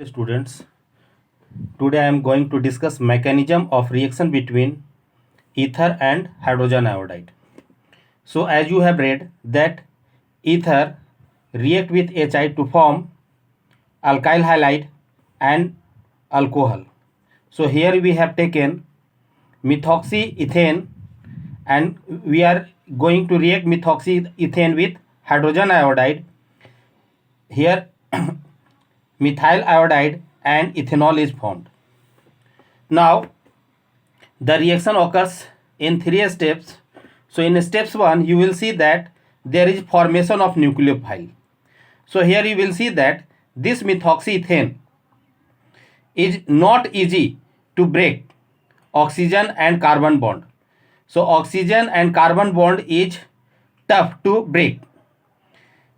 Students, today I am going to discuss mechanism of reaction between ether and hydrogen iodide. So as you have read that ether react with HI to form alkyl halide and alcohol. So here we have taken methoxyethane and we are going to react methoxyethane with hydrogen iodide. Here methyl iodide and ethanol is formed. Now the reaction occurs in three steps. So in steps 1 you will see that there is formation of nucleophile. So here you will see that this methoxyethane is not easy to break oxygen and carbon bond. So oxygen and carbon bond is tough to break.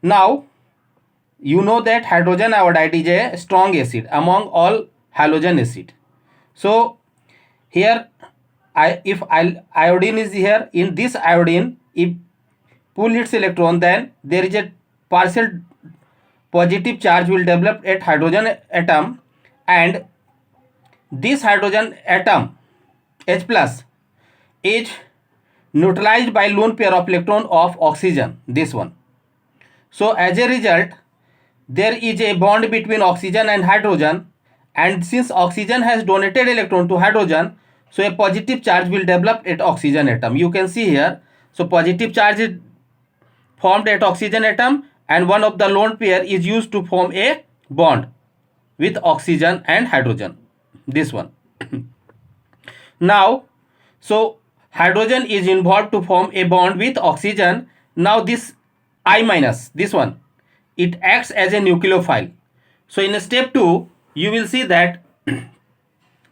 Now you know that hydrogen iodide is a strong acid among all halogen acid. So here if iodine is here, in this iodine if pull its electron, then there is a partial positive charge will develop at hydrogen atom, and this hydrogen atom H plus is neutralized by lone pair of electron of oxygen, this one. So as a result there is a bond between oxygen and hydrogen, and since oxygen has donated electron to hydrogen, so a positive charge will develop at oxygen atom. You can see here, so positive charge is formed at oxygen atom and one of the lone pair is used to form a bond with oxygen and hydrogen, this one. Now so hydrogen is involved to form a bond with oxygen. Now this I minus, this one, it acts as a nucleophile. So in step 2 you will see that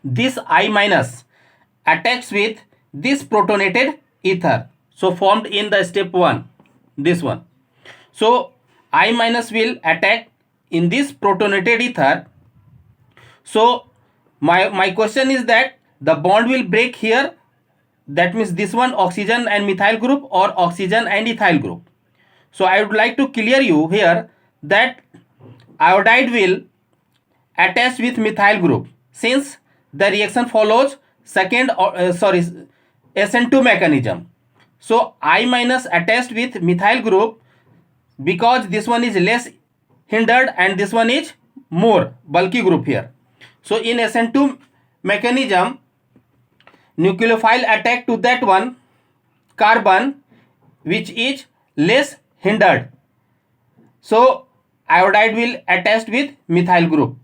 this I minus attacks with this protonated ether, so formed in the step 1, this one. So I minus will attack in this protonated ether. So my question is that the bond will break here, that means this one, oxygen and methyl group, or oxygen and ethyl group. So I would like to clear you here that iodide will attach with methyl group, since the reaction follows SN2 mechanism. So I minus attached with methyl group because this one is less hindered and this one is more bulky group here. So in SN2 mechanism, nucleophile attack to that one carbon which is less hindered. So iodide will attach with methyl group.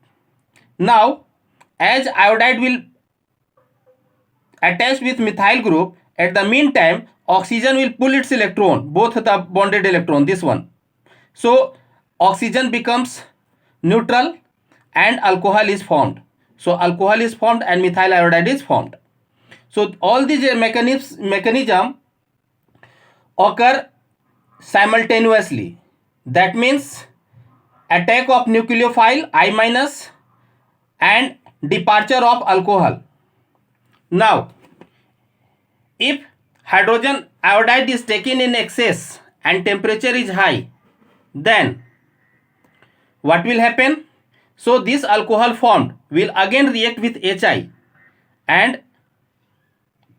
Now as iodide will attach with methyl group, at the meantime oxygen will pull its electron, both the bonded electron, this one. So oxygen becomes neutral and alcohol is formed. So alcohol is formed and methyl iodide is formed. So all these mechanism occur simultaneously. That means attack of nucleophile I minus and departure of alcohol. Now if hydrogen iodide is taken in excess and temperature is high, then what will happen? So this alcohol formed will again react with HI and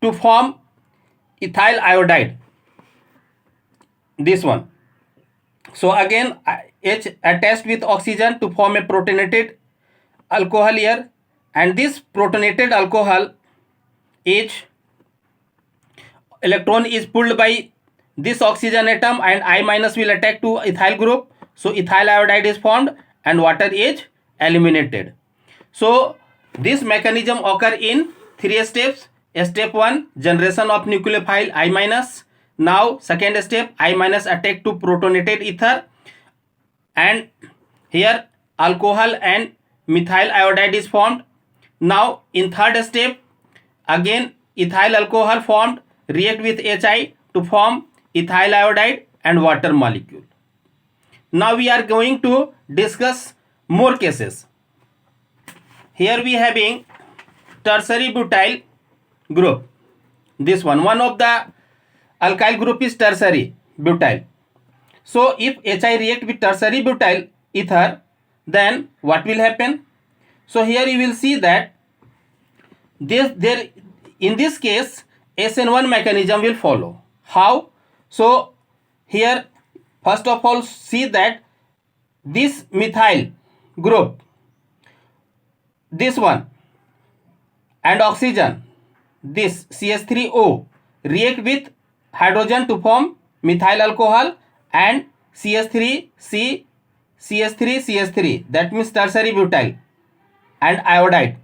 to form ethyl iodide, this one. So again H attached with oxygen to form a protonated alcohol here, and this protonated alcohol is electron is pulled by this oxygen atom and I minus will attack to ethyl group. So ethyl iodide is formed and water is eliminated. So this mechanism occur in 3 steps. Step 1, generation of nucleophile I minus. Now second step, I minus attack to protonated ether, and here alcohol and methyl iodide is formed. Now in third step, again ethyl alcohol formed, react with HI to form ethyl iodide and water molecule. Now we are going to discuss more cases. Here we having tertiary butyl group, this one of the alkyl group is tertiary butyl. So if HI react with tertiary butyl ether, then what will happen? So here you will see that in this case SN1 mechanism will follow. How? So here first of all see that this methyl group, this one, and oxygen, this CH3O, react with hydrogen to form methyl alcohol and CH3C, CH3, that means tertiary butyl and iodide.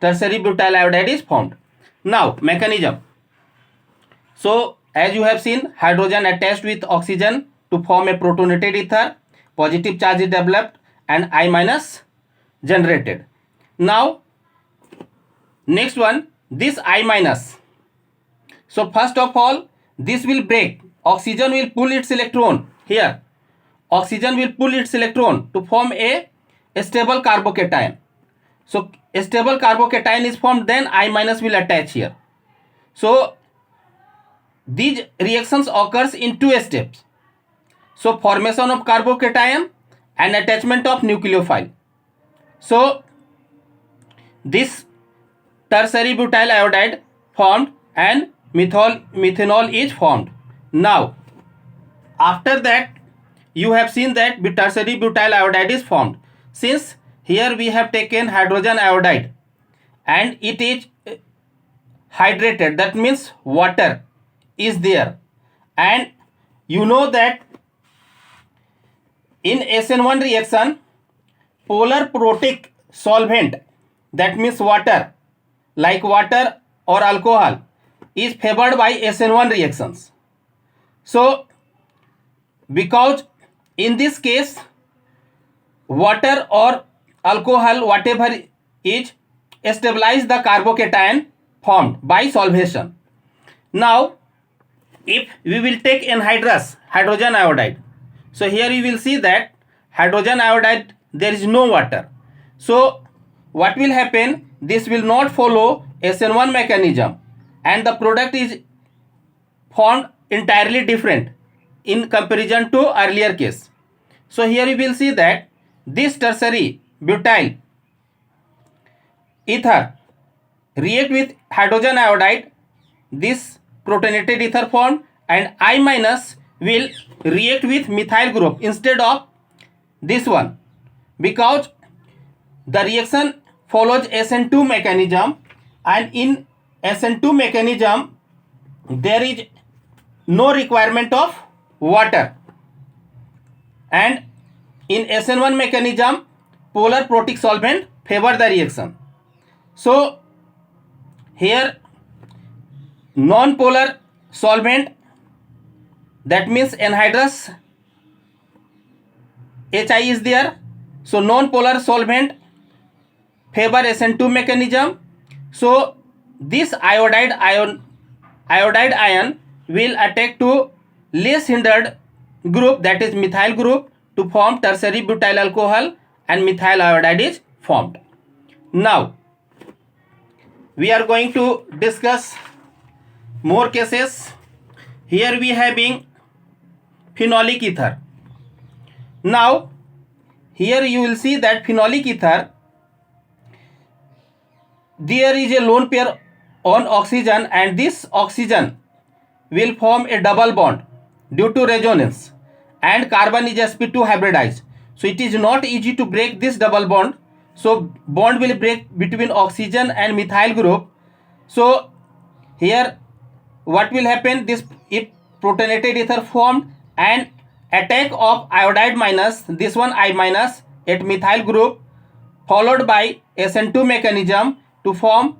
Tertiary butyl iodide is formed. Now mechanism. So as you have seen, hydrogen attached with oxygen to form a protonated ether, positive charge is developed and I minus generated. Now next one, this I minus. So first of all this will break, oxygen will pull its electron here, oxygen will pull its electron to form a stable carbocation. So a stable carbocation is formed, then I minus will attach here. So these reactions occurs in two steps. So formation of carbocation and attachment of nucleophile. So this tertiary butyl iodide formed and methanol is formed. Now after that you have seen that tertiary butyl iodide is formed. Since here we have taken hydrogen iodide and it is hydrated, that means water is there, and you know that in SN1 reaction polar protic solvent, that means water, like water or alcohol, is favored by SN1 reactions. So because in this case water or alcohol, whatever is, stabilize the carbocation formed by solvation. Now if we will take anhydrous hydrogen iodide, so here you will see that hydrogen iodide there is no water. So what will happen, this will not follow SN1 mechanism and the product is formed entirely different in comparison to earlier case. So here you will see that this tertiary butyl ether react with hydrogen iodide, this protonated ether formed, and I minus will react with methyl group instead of this one, because the reaction follows SN2 mechanism, and in SN2 mechanism there is no requirement of water, and in SN1 mechanism polar protic solvent favor the reaction. So here non-polar solvent, that means anhydrous HI is there, so non-polar solvent favor SN2 mechanism. So this iodide ion will attack to less hindered group, that is methyl group, to form tertiary butyl alcohol and methyl iodide is formed. Now we are going to discuss more cases. Here we having phenolic ether. Now here you will see that phenolic ether, there is a lone pair on oxygen and this oxygen will form a double bond due to resonance, and carbon is sp2 hybridized. So it is not easy to break this double bond. So bond will break between oxygen and methyl group. So here what will happen, this if protonated ether formed and attack of iodide minus, this one I minus at methyl group, followed by SN2 mechanism to form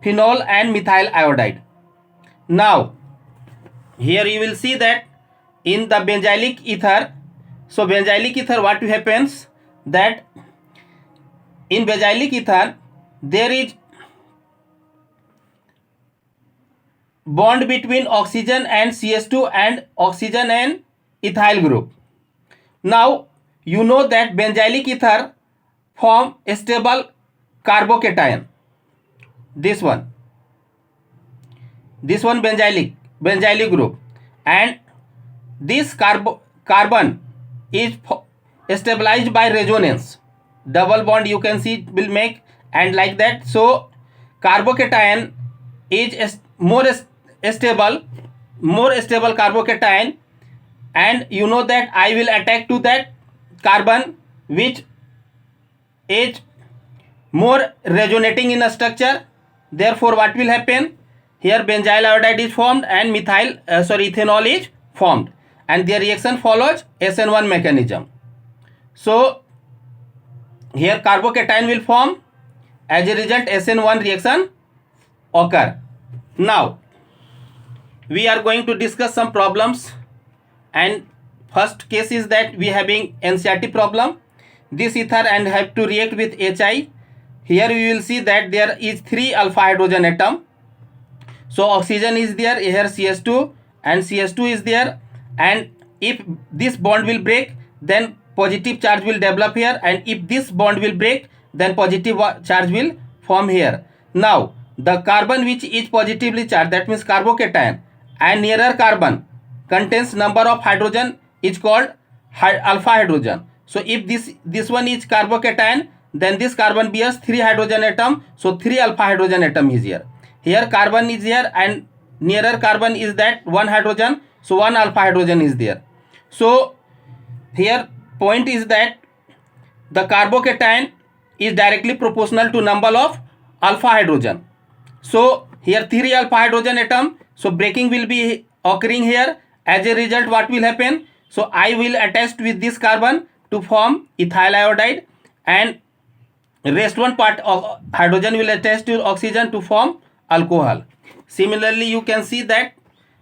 phenol and methyl iodide. Now here you will see that in the benzylic ether, so benzylic ether what happens, that in benzylic ether there is bond between oxygen and CH2 and oxygen and ethyl group. Now you know that benzylic ether form a stable carbocation, this one benzylic group, and this carbon is stabilized by resonance, double bond you can see will make, and like that. So carbocation is more stable carbocation, and you know that I will attack to that carbon which is more resonating in a structure. Therefore what will happen, here benzyl iodide is formed and ethanol is formed, and their reaction follows SN1 mechanism. So here carbocation will form, as a result SN1 reaction occur. Now we are going to discuss some problems, and first case is that we having NCERT problem. This ether and have to react with HI. Here we will see that there is 3 alpha hydrogen atom. So oxygen is there, here CS2 and CS2 is there, and if this bond will break, then positive charge will develop here, and if this bond will break, then positive charge will form here. Now the carbon which is positively charged, that means carbocation, and nearer carbon contains number of hydrogen is called alpha hydrogen. So if this one is carbocation, then this carbon bears 3 hydrogen atom, so 3 alpha hydrogen atom is here. Here carbon is here, and nearer carbon is that 1 hydrogen, so 1 alpha hydrogen is there. So here point is that the carbocation is directly proportional to number of alpha hydrogen. So here 3 alpha hydrogen atom, so breaking will be occurring here. As a result what will happen, so I will attach with this carbon to form ethyl iodide, and rest one part of hydrogen will attach to oxygen to form alcohol. Similarly you can see that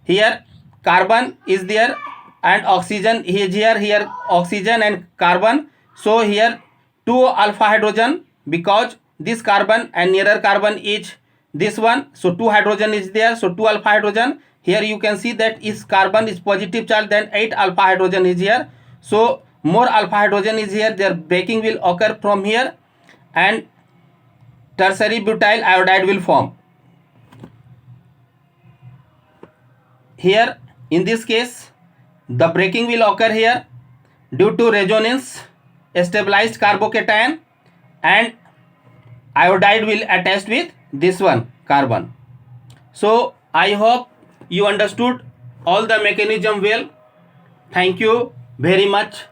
here carbon is there and oxygen is here oxygen and carbon. So here 2 alpha hydrogen, because this carbon and nearer carbon is this one, so 2 hydrogen is there, so 2 alpha hydrogen. Here you can see that is carbon is positive charge, then 8 alpha hydrogen is here, so more alpha hydrogen is here, their breaking will occur from here, and tertiary butyl iodide will form. Here in this case the breaking will occur here due to resonance stabilized carbocation, and iodide will attach with this one carbon. So I hope you understood all the mechanism well. Thank you very much.